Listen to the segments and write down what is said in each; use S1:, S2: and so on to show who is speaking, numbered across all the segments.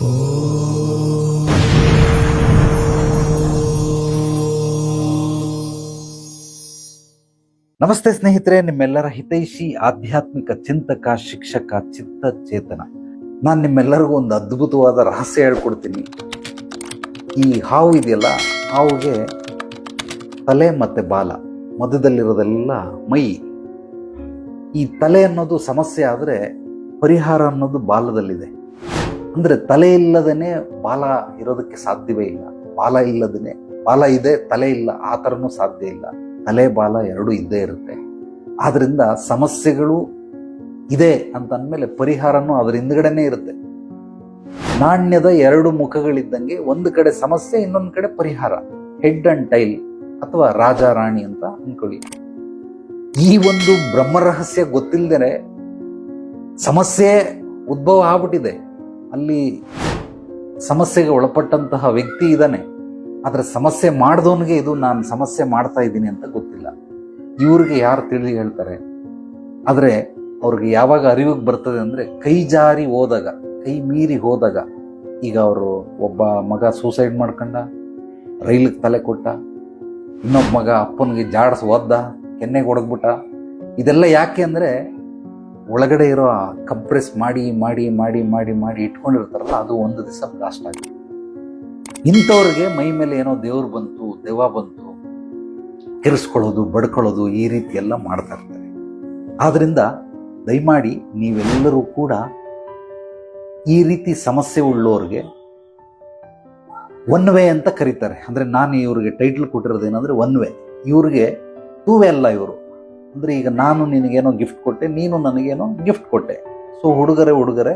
S1: ನಮಸ್ತೆ ಸ್ನೇಹಿತರೆ, ನಿಮ್ಮೆಲ್ಲರ ಹಿತೈಷಿ ಆಧ್ಯಾತ್ಮಿಕ ಚಿಂತಕ ಶಿಕ್ಷಕ ಚಿತ್ತ ಚೇತನ. ನಾನು ನಿಮ್ಮೆಲ್ಲರಿಗೂ ಒಂದು ಅದ್ಭುತವಾದ ರಹಸ್ಯ ಹೇಳ್ಕೊಡ್ತೀನಿ. ಈ ಹಾವು ಇದೆಯಲ್ಲ, ಹಾವುಗೆ ತಲೆ ಮತ್ತು ಬಾಲ, ಮಧ್ಯದಲ್ಲಿರೋದೆಲ್ಲ ಮೈ. ಈ ತಲೆ ಅನ್ನೋದು ಸಮಸ್ಯೆ ಆದರೆ ಪರಿಹಾರ ಅನ್ನೋದು ಬಾಲದಲ್ಲಿದೆ. ಅಂದರೆ ತಲೆ ಇಲ್ಲದೇ ಬಾಲ ಇರೋದಕ್ಕೆ ಸಾಧ್ಯವೇ ಇಲ್ಲ, ಬಾಲ ಇಲ್ಲದೇ ಬಾಲ ಇದೆ ತಲೆ ಇಲ್ಲ, ಆ ಥರನೂ ಸಾಧ್ಯ ಇಲ್ಲ. ತಲೆ ಬಾಲ ಎರಡೂ ಇದ್ದೇ ಇರುತ್ತೆ. ಆದ್ರಿಂದ ಸಮಸ್ಯೆಗಳು ಇದೆ ಅಂತ ಅಂದಮೇಲೆ ಪರಿಹಾರನೂ ಅದರ ಹಿಂದ್ಗಡೆನೇ ಇರುತ್ತೆ. ನಾಣ್ಯದ ಎರಡು ಮುಖಗಳಿದ್ದಂಗೆ, ಒಂದು ಕಡೆ ಸಮಸ್ಯೆ, ಇನ್ನೊಂದು ಕಡೆ ಪರಿಹಾರ. ಹೆಡ್ ಅಂಡ್ ಟೈಲ್ ಅಥವಾ ರಾಜ ರಾಣಿ ಅಂತ ಅನ್ಕೊಳ್ಳಿ. ಈ ಒಂದು ಬ್ರಹ್ಮರಹಸ್ಯ ಗೊತ್ತಿಲ್ಲದೆ ಸಮಸ್ಯೆ ಉದ್ಭವ ಆಗ್ಬಿಟ್ಟಿದೆ. ಅಲ್ಲಿ ಸಮಸ್ಯೆಗೆ ಒಳಪಟ್ಟಂತಹ ವ್ಯಕ್ತಿ ಇದ್ದಾನೆ, ಆದರೆ ಸಮಸ್ಯೆ ಮಾಡಿದವನಿಗೆ ಇದು ನಾನು ಸಮಸ್ಯೆ ಮಾಡ್ತಾ ಇದ್ದೀನಿ ಅಂತ ಗೊತ್ತಿಲ್ಲ. ಇವ್ರಿಗೆ ಯಾರು ತಿಳಿ ಹೇಳ್ತಾರೆ? ಆದರೆ ಅವ್ರಿಗೆ ಯಾವಾಗ ಅರಿವಿಗೆ ಬರ್ತದೆ ಅಂದರೆ ಕೈ ಜಾರಿ ಹೋದಾಗ, ಕೈ ಮೀರಿ ಹೋದಾಗ. ಈಗ ಅವರು ಒಬ್ಬ ಮಗ ಸೂಸೈಡ್ ಮಾಡ್ಕೊಂಡ, ರೈಲಿಗೆ ತಲೆ ಕೊಟ್ಟ, ಇನ್ನೊಬ್ಬ ಮಗ ಅಪ್ಪನಿಗೆ ಜಾಡ್ಸ್ ಒದ್ದ, ಕೆನ್ನೆಗೆ ಹೊಡೆದ್ಬಿಟ್ಟ. ಇದೆಲ್ಲ ಯಾಕೆ ಅಂದರೆ ಒಳಗಡೆ ಇರೋ ಕಂಪ್ರೆಸ್ ಮಾಡಿ ಮಾಡಿ ಮಾಡಿ ಮಾಡಿ ಮಾಡಿ ಇಟ್ಕೊಂಡಿರ್ತಾರಲ್ಲ, ಅದು ಒಂದು ದಿವಸ ಬ್ಲಾಸ್ಟ್ ಆಗಿದೆ. ಇಂಥವ್ರಿಗೆ ಮೈ ಮೇಲೆ ಏನೋ ದೇವ್ರು ಬಂತು, ದೆವ್ವ ಬಂತು, ಕೆರೆಸ್ಕೊಳ್ಳೋದು, ಬಡ್ಕೊಳ್ಳೋದು, ಈ ರೀತಿ ಎಲ್ಲ ಮಾಡ್ತಾ ಇರ್ತಾರೆ. ಆದ್ರಿಂದ ದಯಮಾಡಿ ನೀವೆಲ್ಲರೂ ಕೂಡ ಈ ರೀತಿ ಸಮಸ್ಯೆ ಉಳ್ಳೋರಿಗೆ ಒನ್ ವೇ ಅಂತ ಕರೀತಾರೆ. ಅಂದರೆ ನಾನು ಇವ್ರಿಗೆ ಟೈಟ್ಲ್ ಕೊಟ್ಟಿರೋದೇನೆಂದರೆ ಒನ್ ವೇ. ಇವ್ರಿಗೆ ಟೂ ವೇ ಅಲ್ಲ ಇವರು. ಅಂದರೆ ಈಗ ನಾನು ನಿನಗೇನೋ ಗಿಫ್ಟ್ ಕೊಟ್ಟೆ, ನೀನು ನನಗೇನೋ ಗಿಫ್ಟ್ ಕೊಟ್ಟೆ. ಸೊ ಹುಡುಗರೆ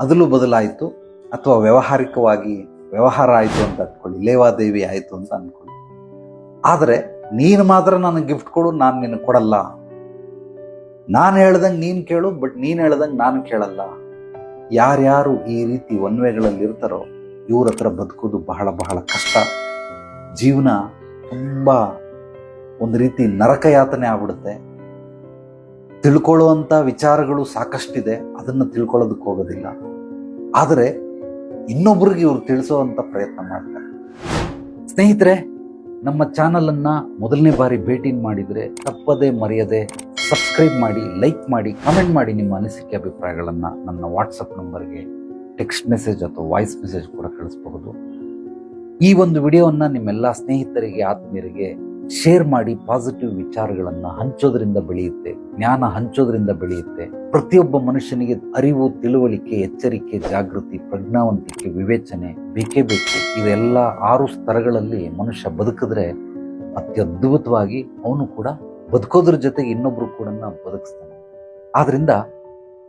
S1: ಅದಲು ಬದಲಾಯಿತು, ಅಥವಾ ವ್ಯಾವಹಾರಿಕವಾಗಿ ವ್ಯವಹಾರ ಆಯಿತು ಅಂತ ಅಂದ್ಕೊಳ್ಳಿ, ಲೇವಾದೇವಿ ಆಯಿತು ಅಂತ ಅಂದ್ಕೊಳ್ಳಿ. ಆದರೆ ನೀನು ಮಾತ್ರ ನನಗೆ ಗಿಫ್ಟ್ ಕೊಡು, ನಾನು ನಿನಗೆ ಕೊಡಲ್ಲ. ನಾನು ಹೇಳ್ದಂಗೆ ನೀನು ಕೇಳು, ಬಟ್ ನೀನು ಹೇಳ್ದಂಗೆ ನಾನು ಕೇಳಲ್ಲ. ಯಾರ್ಯಾರು ಈ ರೀತಿ ಒನ್ವೆಗಳಲ್ಲಿ ಇರ್ತಾರೋ ಇವ್ರ ಹತ್ರ ಬದುಕೋದು ಬಹಳ ಬಹಳ ಕಷ್ಟ. ಜೀವನ ತುಂಬ ಒಂದು ರೀತಿ ನರಕಯಾತನೆ ಆಗ್ಬಿಡುತ್ತೆ. ತಿಳ್ಕೊಳ್ಳುವಂಥ ವಿಚಾರಗಳು ಸಾಕಷ್ಟಿದೆ, ಅದನ್ನು ತಿಳ್ಕೊಳ್ಳೋದಕ್ಕೆ ಹೋಗೋದಿಲ್ಲ. ಆದರೆ ಇನ್ನೊಬ್ರಿಗೆ ಇವ್ರು ತಿಳಿಸೋವಂಥ ಪ್ರಯತ್ನ ಮಾಡ್ತಾರೆ. ಸ್ನೇಹಿತರೆ, ನಮ್ಮ ಚಾನಲನ್ನು ಮೊದಲನೇ ಬಾರಿ ಭೇಟಿ ಮಾಡಿದರೆ ತಪ್ಪದೇ ಮರೆಯದೆ ಸಬ್ಸ್ಕ್ರೈಬ್ ಮಾಡಿ, ಲೈಕ್ ಮಾಡಿ, ಕಮೆಂಟ್ ಮಾಡಿ. ನಿಮ್ಮ ಅನಿಸಿಕೆ ಅಭಿಪ್ರಾಯಗಳನ್ನು ನನ್ನ ವಾಟ್ಸಪ್ ನಂಬರ್ಗೆ ಟೆಕ್ಸ್ಟ್ ಮೆಸೇಜ್ ಅಥವಾ ವಾಯ್ಸ್ ಮೆಸೇಜ್ ಕೂಡ ಕಳಿಸಬಹುದು. ಈ ಒಂದು ವಿಡಿಯೋವನ್ನು ನಿಮ್ಮೆಲ್ಲ ಸ್ನೇಹಿತರಿಗೆ, ಆತ್ಮೀಯರಿಗೆ ಶೇರ್ ಮಾಡಿ. ಪಾಸಿಟಿವ್ ವಿಚಾರಗಳನ್ನು ಹಂಚೋದ್ರಿಂದ ಬೆಳೆಯುತ್ತೆ, ಜ್ಞಾನ ಹಂಚೋದ್ರಿಂದ ಬೆಳೆಯುತ್ತೆ. ಪ್ರತಿಯೊಬ್ಬ ಮನುಷ್ಯನಿಗೆ ಅರಿವು, ತಿಳುವಳಿಕೆ, ಎಚ್ಚರಿಕೆ, ಜಾಗೃತಿ, ಪ್ರಜ್ಞಾವಂತಿಕೆ, ವಿವೇಚನೆ ಬೇಕೇ ಬೇಕು. ಇದೆಲ್ಲ 6 ಸ್ತರಗಳಲ್ಲಿ ಮನುಷ್ಯ ಬದುಕಿದ್ರೆ ಅತ್ಯದ್ಭುತವಾಗಿ ಅವನು ಕೂಡ ಬದುಕೋದ್ರ ಜೊತೆಗೆ ಇನ್ನೊಬ್ರು ಕೂಡ ಬದುಕಿಸ್ತಾನೆ. ಆದ್ರಿಂದ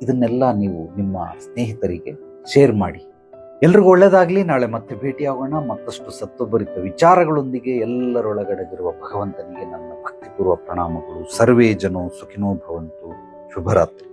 S1: ಇದನ್ನೆಲ್ಲ ನೀವು ನಿಮ್ಮ ಸ್ನೇಹಿತರಿಗೆ ಶೇರ್ ಮಾಡಿ. ಎಲ್ರಿಗೂ ಒಳ್ಳೆಯದಾಗಲಿ. ನಾಳೆ ಮತ್ತೆ ಭೇಟಿಯಾಗೋಣ ಮತ್ತಷ್ಟು ಸತ್ವಭರಿತ ವಿಚಾರಗಳೊಂದಿಗೆ. ಎಲ್ಲರೊಳಗಡೆಗಿರುವ ಭಗವಂತನಿಗೆ ನನ್ನ ಭಕ್ತಿಪೂರ್ವ ಪ್ರಣಾಮಗಳು. ಸರ್ವೇ ಜನೋ ಸುಖಿನೋ ಭವಂತು. ಶುಭರಾತ್ರಿ.